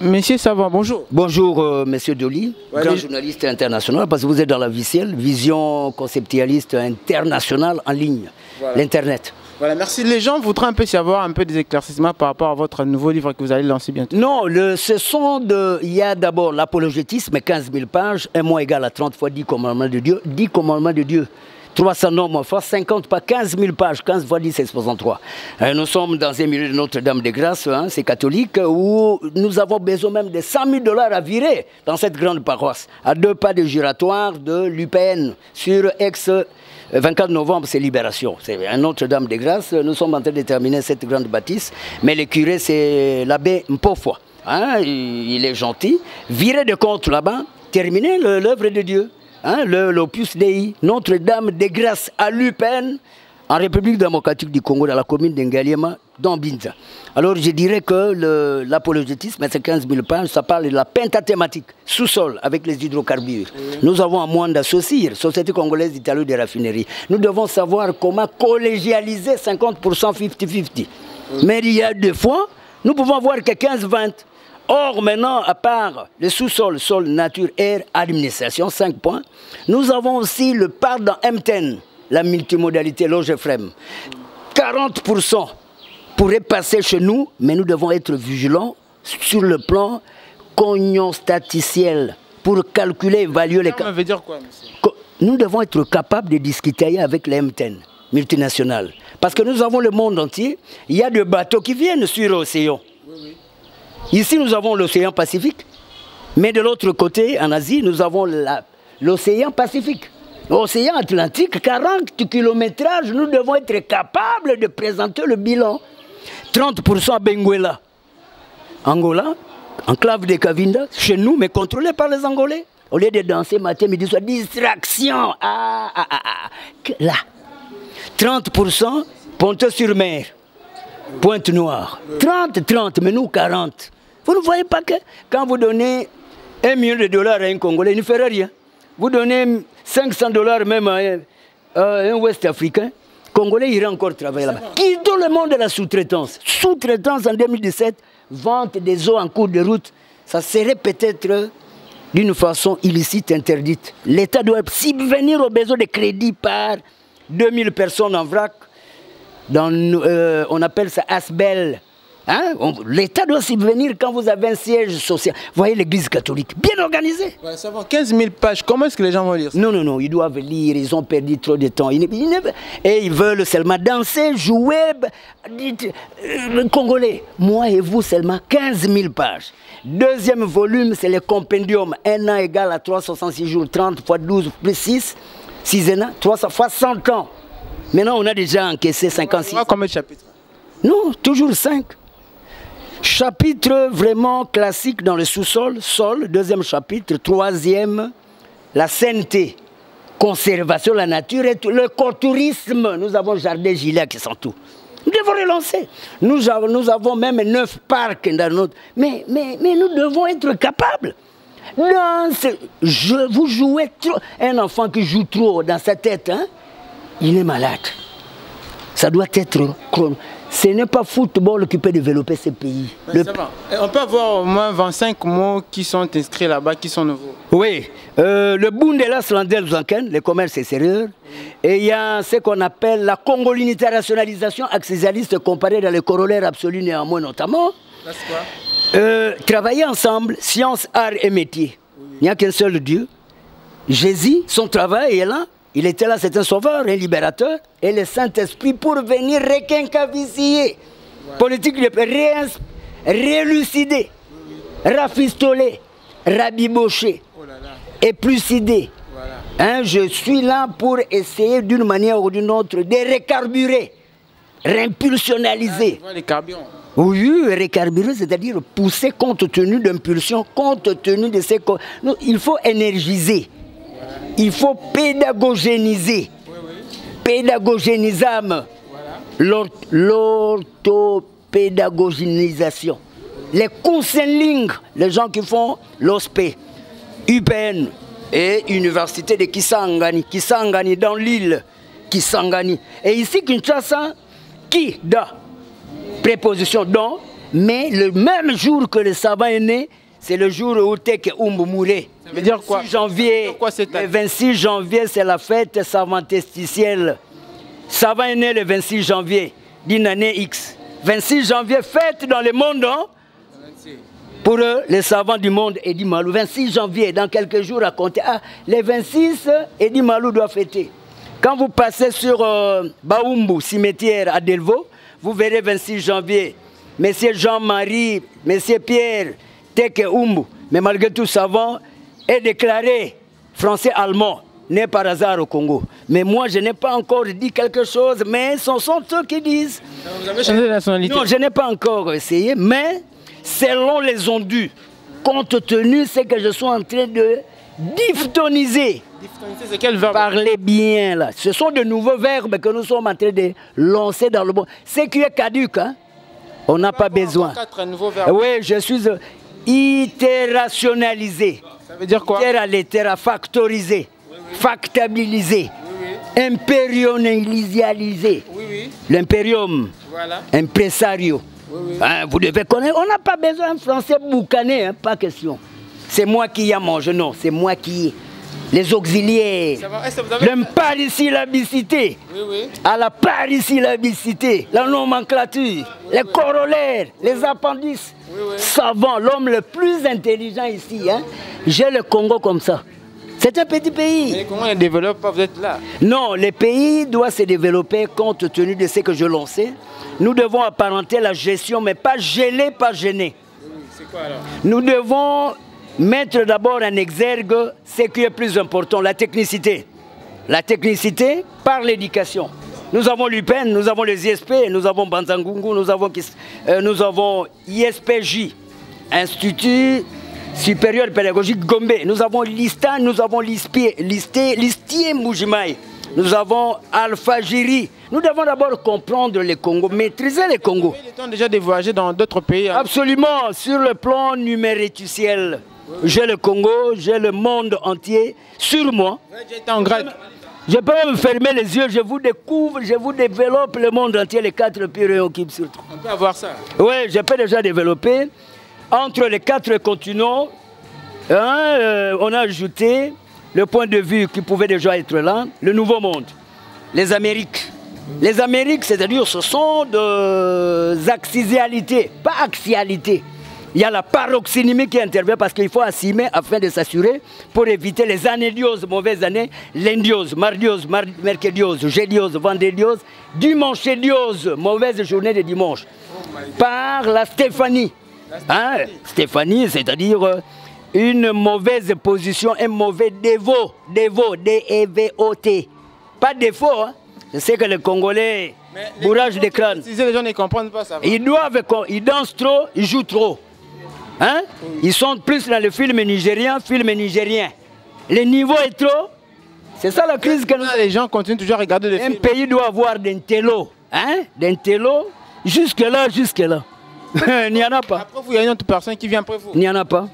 Monsieur Savant, bonjour. Bonjour, monsieur Dolly, grand journaliste international, parce que vous êtes dans la VCL, vision conceptualiste internationale en ligne, l'Internet. Voilà, merci. Les gens voudraient un peu savoir un peu des éclaircissements par rapport à votre nouveau livre que vous allez lancer bientôt. Non, il y a d'abord l'apologétisme, 15 000 pages, 1 mois égal à 30 fois 10 commandements de Dieu, 10 commandements de Dieu. 300 normes fois 50 pas 15 000 pages, 15 fois 10 c'est 63. Nous sommes dans un milieu de Notre-Dame-de-Grâce, hein, c'est catholique, où nous avons besoin même de 100 000 $ à virer dans cette grande paroisse, à 2 pas de giratoire de l'UPN, sur ex-24 novembre, c'est Libération. C'est un Notre-Dame-de-Grâce, nous sommes en train de terminer cette grande bâtisse, mais le curé c'est l'abbé Mpofwa, hein, il est gentil, virer de compte là-bas, terminer l'œuvre de Dieu. Hein, l'Opus Dei, Notre-Dame-de-Grâce à l'UPN, en République démocratique du Congo, dans la commune d'Ngaliema, dans Binza. Alors je dirais que l'apologétisme, c'est 15 000 pages, ça parle de la pentathématique, sous-sol, avec les hydrocarbures. Nous avons un moyen d'associer, Société congolaise d'Italie des raffineries. Nous devons savoir comment collégialiser 50% 50-50. Mais il y a des fois, nous pouvons avoir que 15-20. Or, maintenant, à part le sous-sol, sol, nature, air, administration, 5 points, nous avons aussi le pardon M10, la multimodalité Logefrem. 40% pourrait passer chez nous, mais nous devons être vigilants sur le plan cognostaticiel pour calculer, évaluer les cas. Ça veut dire quoi, monsieur? Nous devons être capables de discuter avec les M10 multinationales. Parce que nous avons le monde entier, il y a des bateaux qui viennent sur l'océan. Ici, nous avons l'océan Pacifique, mais de l'autre côté, en Asie, nous avons l'océan Pacifique. L'océan Atlantique, 40 km, nous devons être capables de présenter le bilan. 30% à Benguela. Angola, enclave de Kavinda, chez nous, mais contrôlé par les Angolais. Au lieu de danser matin, midi, soir, distraction. Là. 30% Pointe-sur-Mer. Pointe-Noire. 30, mais nous 40. Vous ne voyez pas que quand vous donnez $1 million à un Congolais, il ne ferait rien. Vous donnez 500 $ même à un Ouest-Africain, Congolais ira encore travailler là-bas. Quittons le monde de la sous-traitance. Sous-traitance en 2017, vente des eaux en cours de route, ça serait peut-être d'une façon illicite, interdite. L'État doit subvenir aux besoins de crédit par 2000 personnes en vrac. On appelle ça Asbel. Hein? L'État doit subvenir quand vous avez un siège social. Vous voyez l'église catholique, bien organisée. Ouais, ça va, 15 000 pages, comment est-ce que les gens vont lire ça? Non, ils doivent lire, ils ont perdu trop de temps. Et ils veulent seulement danser, jouer. Le Congolais, moi et vous seulement 15 000 pages. Deuxième volume, c'est le compendium. 1 an égale à 366 jours, 30 fois 12 plus 6. 6 ans, 300 fois 100 ans. Maintenant, on a déjà encaissé 56. Combien de chapitres? Non, toujours 5. Chapitre vraiment classique dans le sous-sol, sol, deuxième chapitre, troisième, la sainteté, conservation de la nature et tout, le tourisme. Nous avons Jardin Gilet qui sont tout. Nous devons relancer. Nous avons même 9 parcs dans notre... Mais nous devons être capables. Vous jouez trop. Un enfant qui joue trop dans sa tête, hein, il est malade. Ça doit être... Ce n'est pas football qui peut développer ce pays. Ça va. On peut avoir au moins 25 mots qui sont inscrits là-bas, qui sont nouveaux. Oui. Le Bundela Slandel Zanken, le commerce extérieur. Et il y a ce qu'on appelle la Congo-internationalisation accessialiste comparée dans les corollaires absolus néanmoins notamment. C'est quoi? Travailler ensemble, science, art et métier. Il n'y a qu'un seul Dieu. Jésus, son travail est là. Il était là, c'est un sauveur, un libérateur. Et le Saint-Esprit pour venir requincavicier. Politique de réélucider, rafistoler, rabibocher, éplucider. Hein, je suis là pour essayer d'une manière ou d'une autre de recarburer, réimpulsionnaliser. Les carburants. Oui, recarburer, c'est-à-dire pousser compte tenu d'impulsion, compte tenu de ces... Il faut énergiser. Il faut pédagogéniser. Pédagogénisame. L'orthopédagogénisation. Les counseling, les gens qui font l'OSPE, UPN et Université de Kisangani dans l'île Kisangani. Et ici, Kinshasa, qui da préposition dont, Mais le même jour que le savant est né, c'est le jour où Teke Oumbu mourait. Ça veut dire quoi? Le 26 janvier, c'est la fête savantesticielle. Savant est né le 26 janvier d'une année X. 26 janvier, fête dans le monde, hein? Pour eux, les savants du monde, Edi Malou. 26 janvier, dans quelques jours à compter. Ah, les 26, Edi Malou doit fêter. Quand vous passez sur Baoumbu, cimetière à Delvaux, vous verrez 26 janvier. Monsieur Jean-Marie, Monsieur Pierre, Teke Oumbu. Mais malgré tout, savant est déclaré français-allemand, né par hasard au Congo. Mais moi, je n'ai pas encore dit quelque chose, mais ce sont ceux qui disent. Vous avez changé de nationalité? Non, je n'ai pas encore essayé, mais selon les ondus, compte tenu de ce que je suis en train de diphtoniser. Diphtoniser, c'est quel verbe? Parlez bien là. Ce sont de nouveaux verbes que nous sommes en train de lancer dans le monde. Ce qui est caduc, hein? On n'a pas besoin. 4 nouveaux verbes. Oui, je suis itérationnalisé. Ça veut dire quoi? Factorisé, factabilisé, impérialisé. L'impérium, Voilà. impresario. Hein, vous devez connaître. On n'a pas besoin d'un français boucané, hein, pas question. C'est moi qui y a mangé, non, c'est moi qui. Les auxiliaires, l'imparicilabicité, à la paricilabicité, la nomenclature, les corollaires, les appendices. Savant, l'homme le plus intelligent ici, hein. J'ai le Congo comme ça. C'est un petit pays. Mais comment il développe pas, vous êtes là? Non, le pays doit se développer compte tenu de ce que je lançais. Nous devons apparenter la gestion, mais pas geler, pas gêner. C'est quoi alors? Nous devons mettre d'abord en exergue ce qui est plus important, la technicité. La technicité par l'éducation. Nous avons l'UPEN, nous avons les ISP, nous avons Banzangungu, nous avons ISPJ, Institut supérieur pédagogique Gombe, nous avons l'ISTAN, nous avons l'ISTIE Mbujimaï, nous avons Alpha Jiri. Nous devons d'abord comprendre le Congo, maîtriser le Congo. Vous avez le temps déjà de voyager dans d'autres pays? Hein? Absolument, sur le plan numérituciel. J'ai le Congo, j'ai le monde entier sur moi. Vous avez déjà été en Grèce? Je peux me fermer les yeux, je vous découvre, je vous développe le monde entier, les 4 pyrrhons qui sur 3. On peut avoir ça? Oui, je peux déjà développer. Entre les 4 continents, hein, on a ajouté le point de vue qui pouvait déjà être là, le nouveau monde, les Amériques. Les Amériques, c'est-à-dire, ce sont des axialités, pas axialités. Il y a la paroxynymie qui intervient parce qu'il faut assimiler afin de s'assurer pour éviter les anédioses, mauvaises années, l'indiose, mardiose, mercrediose, jeediose, vendrediose, dimanchediose, mauvaise journée de dimanche. Par la Stéphanie. Hein? Stéphanie, c'est-à-dire une mauvaise position, un mauvais dévot, D-E-V-O-T. Pas défaut, hein? Je sais que les Congolais, bourrage de crâne. Les gens ne comprennent pas ça. Ils dansent trop, ils jouent trop. Hein? Ils sont plus dans le film nigérien. Le niveau est trop. C'est ça la crise que nous... Les gens continuent toujours à regarder les films. Un pays doit avoir d'intello. Hein? D'intello, jusque-là. Il n'y en a pas. Après vous, il y a une autre personne qui vient après vous. Il n'y en a pas.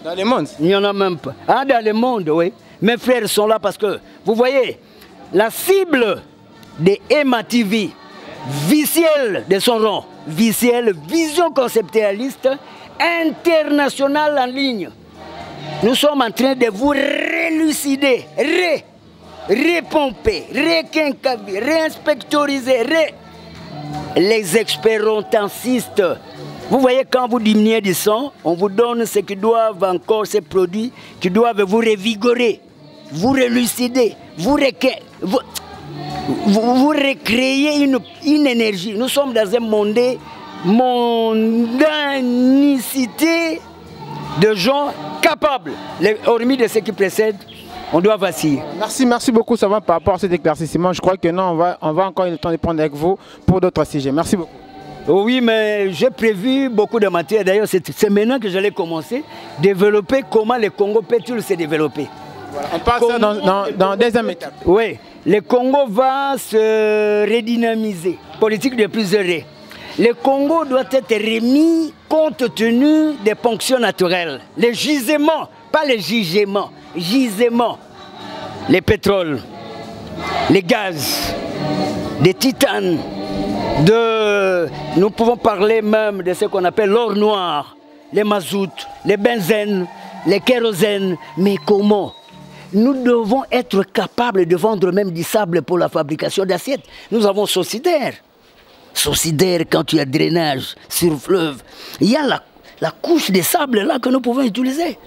Dans le monde? Il n'y en a même pas. Ah, dans le monde, oui. Mes frères sont là parce que, vous voyez, la cible de Emma TV, vicielle de son nom, vicielle, vision conceptualiste, internationale en ligne. Nous sommes en train de vous rélucider, repomper, requincaver, réinspectoriser, les expérimentantistes. Vous voyez, quand vous diminuez du sang, on vous donne ce qui doivent encore, ces produits qui doivent vous revigorer, vous rélucider, vous recréer une énergie. Nous sommes dans un mondanicité de gens capables. Hormis de ce qui précède, on doit vaciller. Merci beaucoup, ça va par rapport à cet éclaircissement. Je crois que non, on va encore eu le temps de prendre avec vous pour d'autres sujets. Merci beaucoup. Oui, mais j'ai prévu beaucoup de matière. D'ailleurs, c'est maintenant que j'allais commencer à développer comment le Congo peut-il se développer. Voilà, on parle ça dans deuxième étape. Oui, le Congo va se redynamiser. Politique de plusieurs raies. Le Congo doit être remis compte tenu des fonctions naturelles. Les gisements, pas les gisements, gisements. Les pétroles, les gaz, les titanes, Nous pouvons parler même de ce qu'on appelle l'or noir, les mazout, les benzènes, les kérosènes. Mais comment? Nous devons être capables de vendre même du sable pour la fabrication d'assiettes. Nous avons Socidaire. Socidaire, quand il y a drainage sur fleuve, il y a la couche de sable là que nous pouvons utiliser.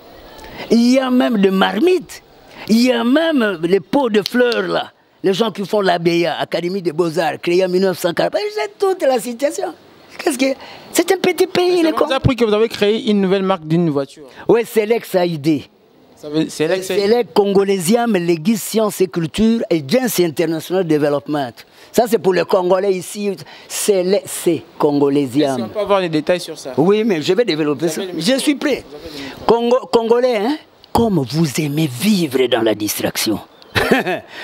Il y a même des marmites. Il y a même les pots de fleurs là. Les gens qui font l'ABA, Académie des Beaux-Arts, créée en 1940. J'ai toute la situation. Qu'est-ce que c'est? Un petit pays. Vous avez appris que vous avez créé une nouvelle marque d'une voiture. Oui, c'est l'ex-AID. C'est l'ex-Congolesiam, l'église Sciences et Culture et Agency International Development. Ça, c'est pour les Congolais ici. C'est l'ex-Congolesiam. On peut avoir des détails sur ça? Oui, mais je vais développer ça. Je suis prêt. Congolais, hein? Comme vous aimez vivre dans la distraction.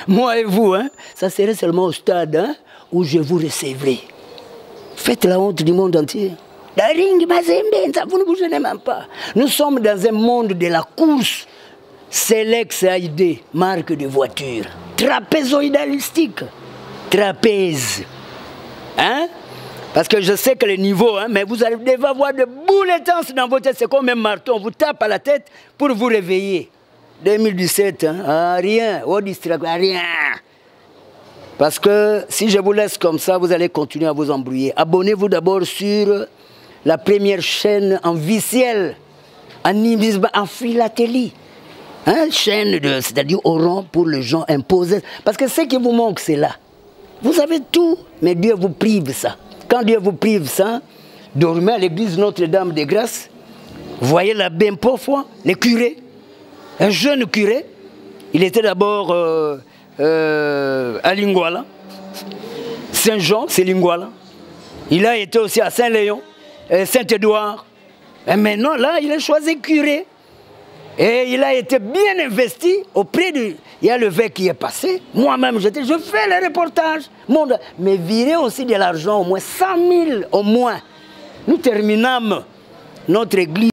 Moi et vous, hein? Ça serait seulement au stade, hein, où je vous recevrai. Faites la honte du monde entier. Vous ne bougez même pas. Nous sommes dans un monde de la course. C'est l'ex-AID, marque de voiture. Trapézoïdalistique. Trapèze. Hein? Parce que je sais que le niveau, hein, mais vous allez devoir avoir de boulettes dans votre tête. C'est comme un marteau. On vous tape à la tête pour vous réveiller. 2017, hein? Ah, rien. Au distract, rien. Parce que si je vous laisse comme ça, vous allez continuer à vous embrouiller. Abonnez-vous d'abord sur la première chaîne en visuel, en philatélie. Hein? Chaîne, c'est-à-dire au rang pour les gens imposés. Parce que ce qui vous manque, c'est là. Vous avez tout, mais Dieu vous prive ça. Quand Dieu vous prive ça, dormez à l'église Notre-Dame des Grâces. Voyez l'abbé Mpofoa, le curé. Un jeune curé. Il était d'abord à Lingouala. Saint-Jean, c'est Lingouala. Il a été aussi à Saint-Léon, Saint-Édouard. Et maintenant, là, il a choisi curé. Et il a été bien investi auprès du... Il y a le verre qui est passé. Moi-même, je fais les reportages. Mais virer aussi de l'argent, au moins 100 000 au moins. Nous terminons notre église.